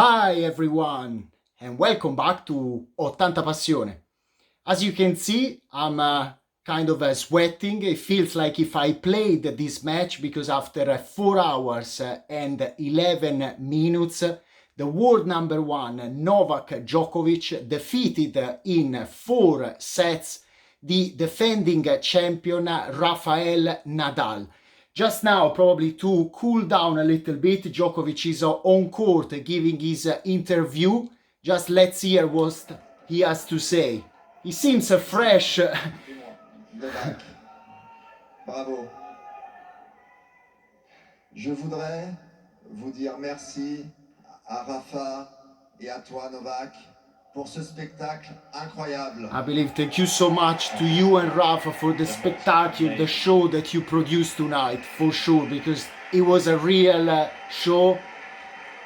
Hi everyone and welcome back to 80 Passione. As you can see, I'm kind of sweating. It feels like if I played this match because after 4 hours and 11 minutes, the world number one Novak Djokovic defeated in 4 sets the defending champion Rafael Nadal. Just now, probably to cool down a little bit, Djokovic is on court giving his interview. Just let's hear what he has to say. He seems fresh. Novak, bravo. Je voudrais vous dire merci à Rafa et à toi, Novak, pour ce spectacle incroyable. I believe thank you so much to you and Rafa for the spectacle, the show that you produced tonight, for sure, because it was a real show,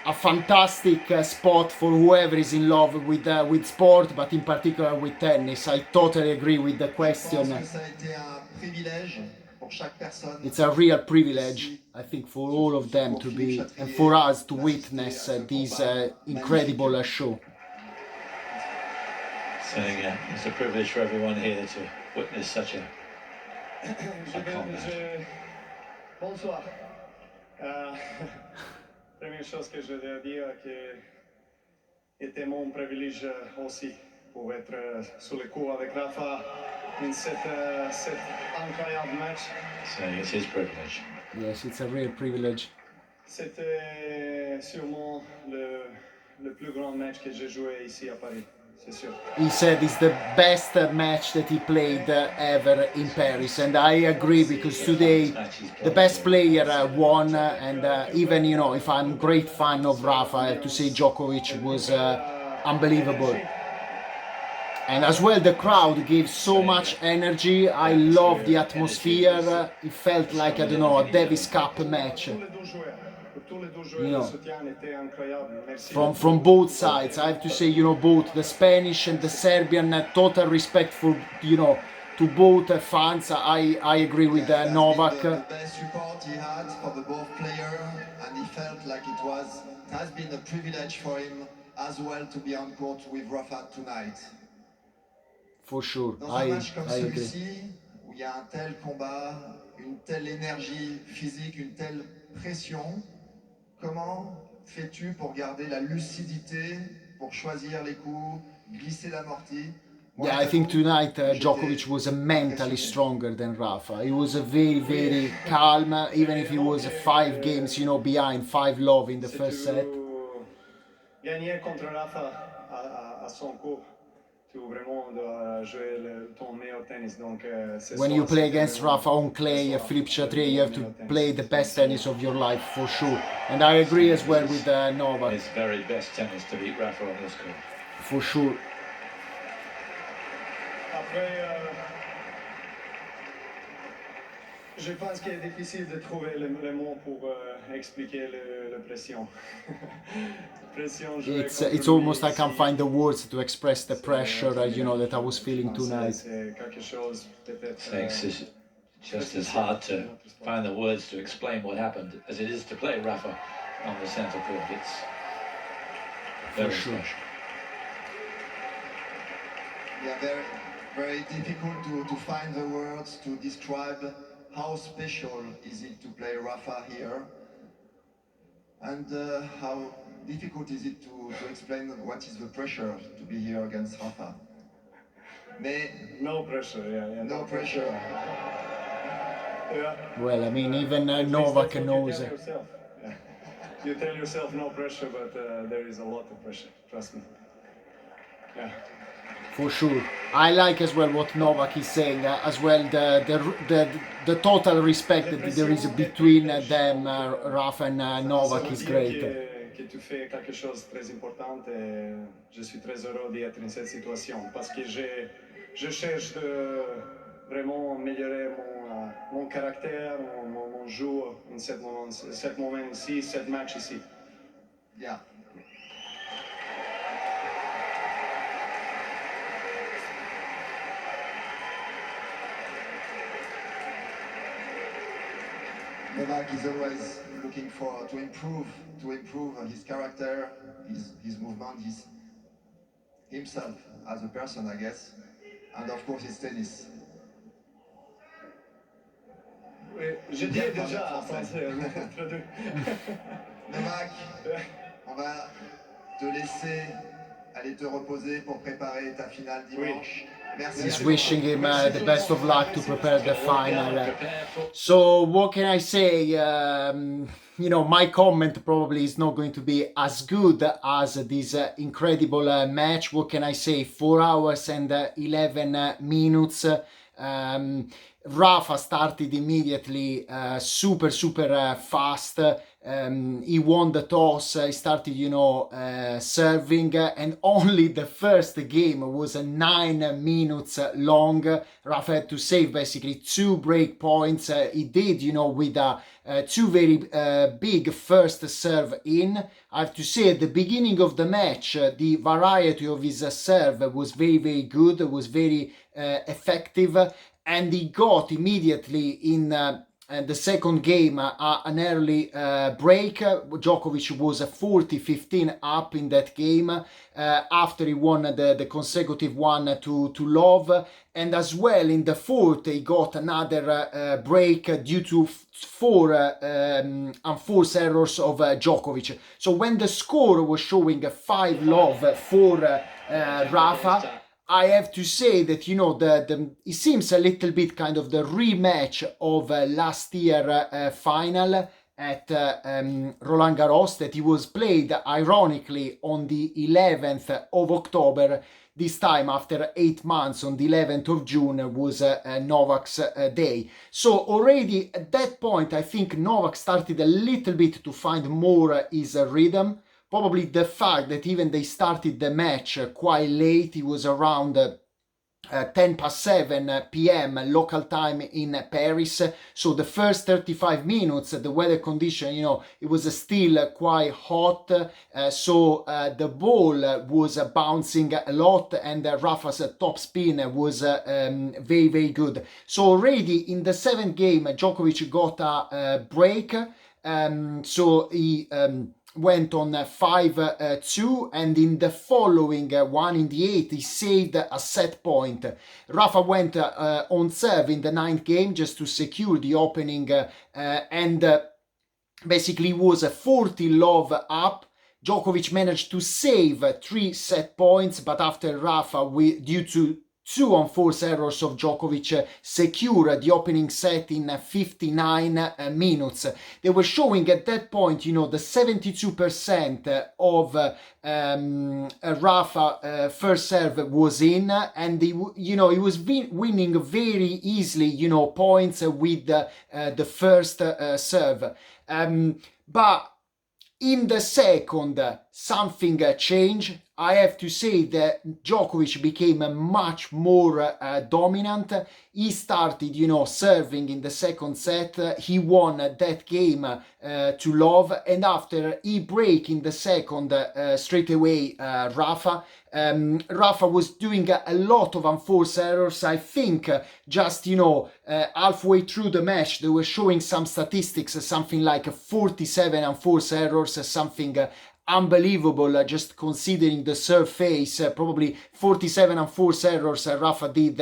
a fantastic spot for whoever is in love with sport, but in particular with tennis. I totally agree with the question. Ça a été un privilège pour chaque personne. It's a real privilege, I think, for all of them to be, and for us to witness this incredible show. So yeah, it's a privilege for everyone here to witness such a Bonsoir. Première chose que je dois dire que était mon privilège aussi pour être sur le court avec Rafa in cet incroyable match. So it's his privilege. Yes, it's a real privilege. C'était sûrement le plus grand match que j'ai joué ici à Paris. He said it's the best match that he played ever in Paris, and I agree because today the best player won, and even if I'm a great fan of Rafa, I have to say Djokovic was unbelievable. And as well, the crowd gave so much energy. I love the atmosphere. It felt like, I don't know, a Davis Cup match. From both sides, I have to say, both the Spanish and the Serbian, total respect for, to both fans. I agree with Novak. The best support he had for the both players, and he felt like it has been a privilege for him as well to be on court with Rafa tonight. For sure, Dans un match comme I agree. celui-ci, où il y a un tel combat, une telle énergie physique, une telle pression, comment fais-tu pour garder la lucidité, pour choisir les coups, glisser l'amorti? Yeah, I think tonight Djokovic was mentally stronger than Rafa. He was very, very calm, even if he was 5 games, behind 5-love in the first set. Gagner contre Rafa à son cours. When you play against Rafa on clay, Philippe Chatrier, you have to play the best tennis of your life, for sure. And I agree as well with Novak. His very best tennis to beat Rafa on this court. For sure. Après, je pense qu'il est difficile de trouver les mots pour expliquer la pression. It's almost I can't find the words to express the pressure that I was feeling tonight. It's just as hard to find the words to explain what happened as it is to play Rafa on the centre court. It's very special. Yeah, very difficult to find the words to describe how special is it to play Rafa here, and how difficult is it to explain what is the pressure to be here against Rafa. No pressure, yeah. No pressure. Yeah. Well, I mean, even Novak knows. You tell yourself no pressure, but there is a lot of pressure, trust me. Yeah. For sure. I like as well what Novak is saying, as well the total respect that there is between them, Rafa and Novak is great. Que tu fais quelque chose de très important et je suis très heureux d'être dans cette situation parce que je cherche de vraiment améliorer mon caractère, mon jeu en ce moment ici, ce match ici. Yeah. Novak is always looking looking to improve his character, his movement, himself as a person, I guess, and of course his tennis. Oui, j'ai dit déjà en français. Novak, on va te laisser aller te reposer pour préparer ta finale dimanche. Merci. He's wishing him the best of luck to prepare the final. So what can I say? You know, my comment probably is not going to be as good as this incredible match. What can I say? 4 hours and 11 minutes. Rafa started immediately super fast. He won the toss. He started, you know, serving, and only the first game was 9 minutes long. Rafa had to save basically 2 break points. He did, you know, with 2 very big first serve in. I have to say, at the beginning of the match, the variety of his serve was very good. It was very effective, and he got immediately in the second game an early break. Djokovic was 40-15 up in that game after he won the consecutive one to Love, and as well in the fourth he got another break due to 4 unforced errors of Djokovic. So when the score was showing 5-Love for Rafa, I have to say that, you know, it seems a little bit kind of the rematch of last year final at Roland Garros, that he was played ironically on the 11th of October. This time, after 8 months, on the 11th of June was Novak's day. So already at that point, I think Novak started a little bit to find more his rhythm. Probably the fact that even they started the match quite late. It was around 10:07 p.m. local time in Paris. So the first 35 minutes, the weather condition, you know, it was still quite hot. So the ball was bouncing a lot, and Rafa's top spin was very good. So already in the 7th game, Djokovic got a break. So he went on 5-2, and in the following one in the 8th he saved a set point. Rafa went on serve in the 9th game just to secure the opening, and basically was 40-Love up. Djokovic managed to save 3 set points, but after Rafa, due to 2 unforced errors of Djokovic, secured the opening set in 59 minutes. They were showing at that point, you know, the 72% of Rafa first serve was in, and he was winning very easily, you know, points with the first serve. But in the second, something changed. I have to say that Djokovic became much more dominant. He started, you know, serving in the second set. He won that game to Love, and after he break in the second, straight away Rafa. Rafa was doing a lot of unforced errors. I think just, you know, halfway through the match, they were showing some statistics, something like 47 unforced errors, something unbelievable, just considering the surface. Probably 47 unforced errors Rafa did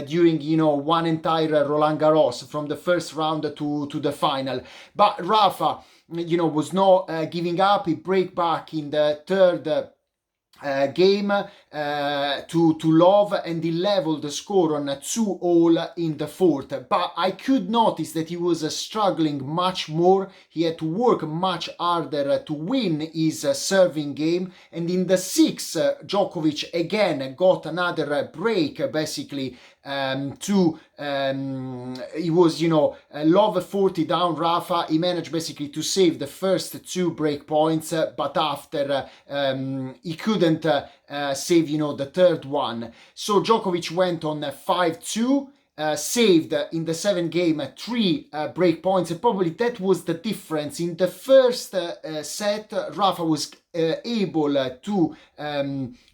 during, you know, one entire Roland Garros, from the first round to the final. But Rafa, you know, was not giving up. He break back in the third game to Love, and he leveled the score on 2-all in the fourth. But I could notice that he was struggling much more. He had to work much harder to win his serving game, and in the sixth, Djokovic again got another break, basically he was, you know, Love 40 down Rafa. He managed basically to save the first 2 break points, but after he couldn't save, you know, the third one. So Djokovic went on 5-2. saved in the 7th game 3 break points, and probably that was the difference. In the first set, Rafa was able to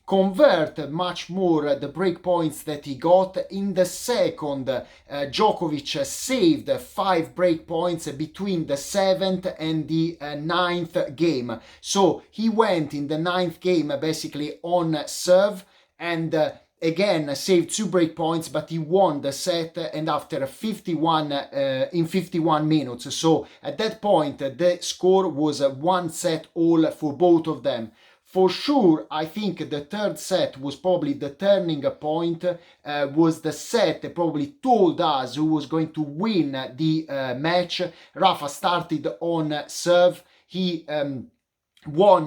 convert much more the break points that he got. In the second, Djokovic saved 5 break points between the 7th and the 9th game. So he went in the 9th game basically on serve, and again saved 2 break points, but he won the set, and after 51 in 51 minutes. So at that point the score was 1 set all for both of them. For sure, I think the third set was probably the turning point, was the set that probably told us who was going to win the match. Rafa started on serve. He won,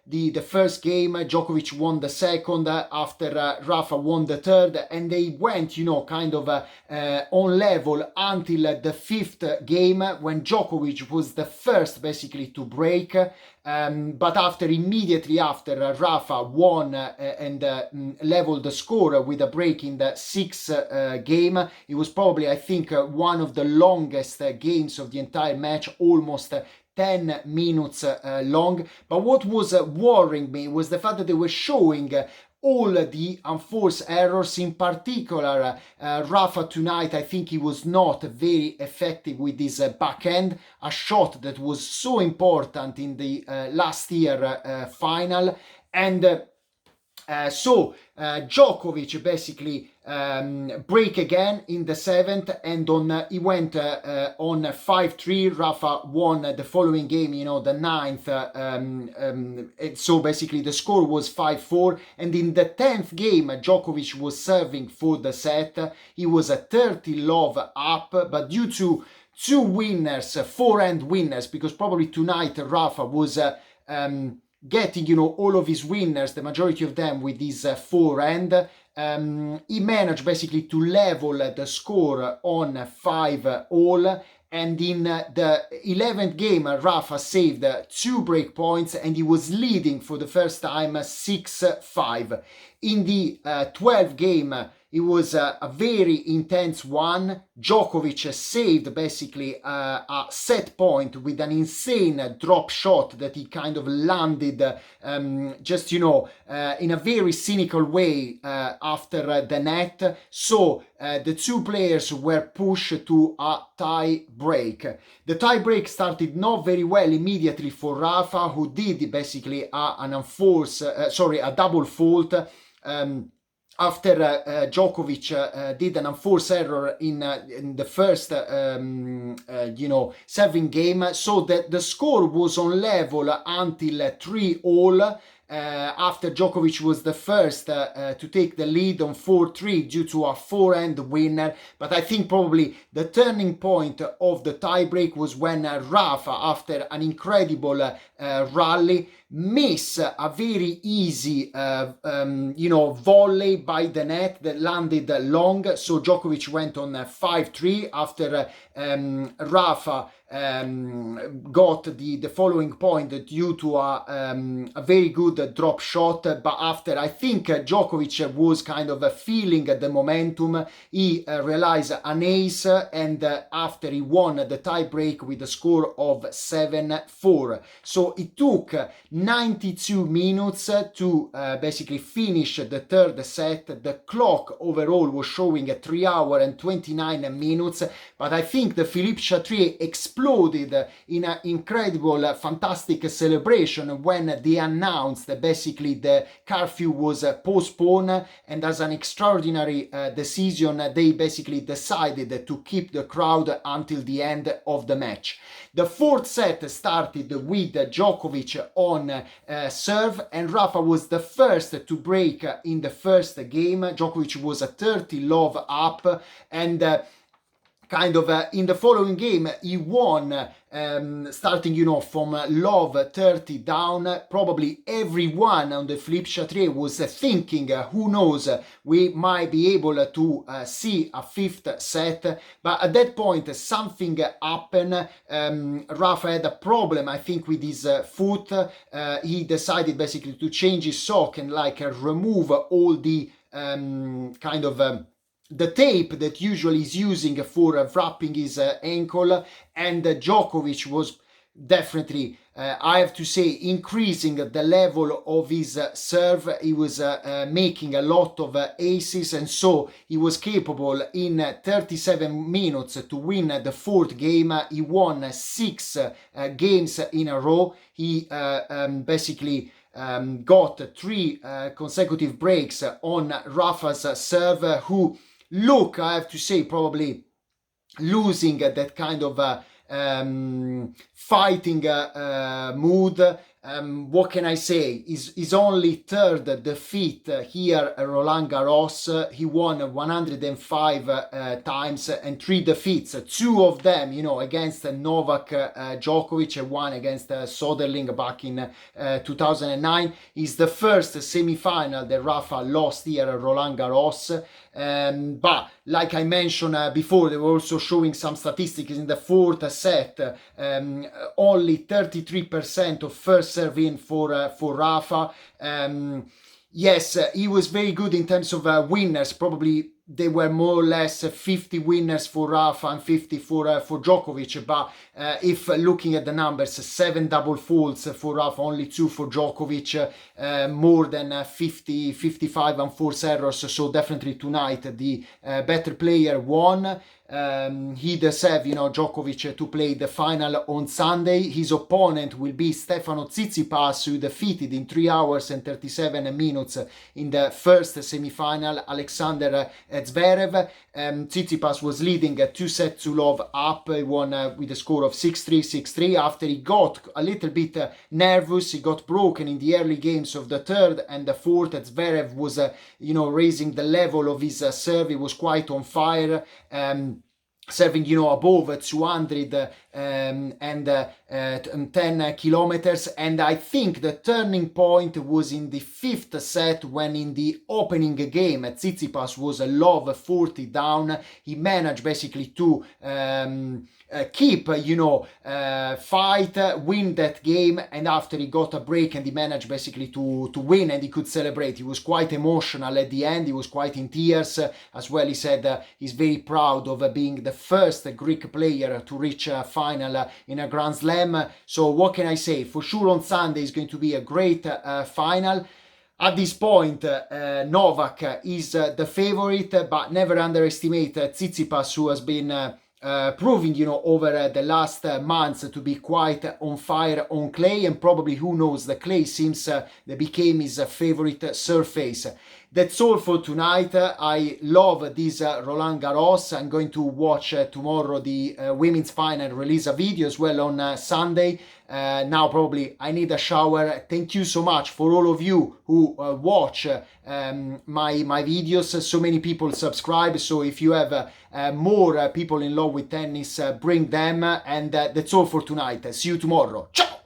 the first game. Djokovic won the second after Rafa won the third, and they went, kind of on level until the 5th game, when Djokovic was the first basically to break. But immediately after, Rafa won and leveled the score with a break in the 6th game. It was probably, I think, one of the longest games of the entire match, almost 10 minutes long. But what was worrying me was the fact that they were showing all the unforced errors. In particular, Rafa tonight, I think he was not very effective with his backhand, a shot that was so important in the last year final. And so Djokovic basically break again in the 7th, and he went on 5-3. Rafa won the following game, the 9th, and so basically the score was 5-4. And in the 10th game, Djokovic was serving for the set. He was a 30 love up, but due to 2 winners, forehand winners, because probably tonight Rafa was getting, all of his winners, the majority of them with his forehand. He managed basically to level the score on 5-all, and in the 11th game Rafa saved 2 break points, and he was leading for the first time 6-5. In the 12th game it was a very intense one. Djokovic saved basically a set point with an insane drop shot that he kind of landed just, in a very cynical way after the net. So the 2 players were pushed to a tie break. The tie break started not very well immediately for Rafa, who did basically a double fault. After Djokovic did an unforced error in the first, serving game, so that the score was on level until 3-all. After Djokovic was the first to take the lead on 4-3 due to a forehand winner. But I think probably the turning point of the tiebreak was when Rafa, after an incredible rally, miss a very easy volley by the net that landed long. So Djokovic went on 5-3 after Rafa got the following point due to a very good drop shot. But after, I think Djokovic was kind of feeling the momentum, he realized an ace, and after he won the tie break with a score of 7-4. So it took 92 minutes to basically finish the third set. The clock overall was showing 3 hours and 29 minutes, but I think the Philippe Chatrier exploded in an incredible, fantastic celebration when they announced that basically the curfew was postponed, and as an extraordinary decision, they basically decided to keep the crowd until the end of the match. The fourth set started with Djokovic on serve, and Rafa was the first to break in the first game. Djokovic was a 30 love up, and in the following game he won, starting from love 30 down. Probably everyone on the Philippe Chatrier was thinking, who knows, we might be able to see a fifth set. But at that point something happened. Rafa had a problem, I think, with his foot. He decided basically to change his sock and remove all the the tape that usually is using for wrapping his ankle, and Djokovic was definitely, I have to say, increasing the level of his serve. He was making a lot of aces, and so he was capable in 37 minutes to win the fourth game. He won 6 games in a row. He basically got 3 consecutive breaks on Rafa's serve, who, look, I have to say, probably losing that kind of fighting mood. What can I say? His only third defeat here at Roland Garros. He won 105 times and 3 defeats. 2 of them, you know, against Novak Djokovic, and 1 against Soderling back in 2009. Is the first semi-final that Rafa lost here at Roland Garros. But like I mentioned before, they were also showing some statistics in the fourth set. Only 33% of first serve in for Rafa. Yes, he was very good in terms of winners. Probably they were more or less 50 winners for Rafa and 50 for Djokovic. But if looking at the numbers, 7 double faults for Rafa, only 2 for Djokovic, more than 50, 55 and force errors. So definitely tonight the better player won. He deserves, you know, Djokovic to play the final on Sunday. His opponent will be Stefano Tsitsipas, who defeated in 3 hours and 37 minutes in the first semi-final Alexander Zverev. Tsitsipas was leading 2-0 up. He won with a score of 6-3, 6-3. After he got a little bit nervous, he got broken in the early games of the third and the fourth. Zverev was, you know, raising the level of his serve. He was quite on fire. Serving, you know, above 210 kilometers. And I think the turning point was in the 5th set, when in the opening game Tsitsipas was a love 40 down. He managed basically to keep, you know, fight, win that game, and after he got a break and he managed basically to win, and he could celebrate. He was quite emotional at the end. He was quite in tears as well. He said he's very proud of being the first Greek player to reach a final in a Grand Slam. So what can I say? For sure on Sunday is going to be a great final. At this point, Novak is the favorite, but never underestimate Tsitsipas, who has been proving, you know, over the last months to be quite on fire on clay, and probably, who knows, the clay seems that became his favorite surface. That's all for tonight. I love this Roland Garros. I'm going to watch tomorrow the women's final, release a video as well on Sunday. Now probably I need a shower. Thank you so much for all of you who watch my videos. So many people subscribe. So if you have more people in love with tennis, bring them. And that's all for tonight. See you tomorrow. Ciao!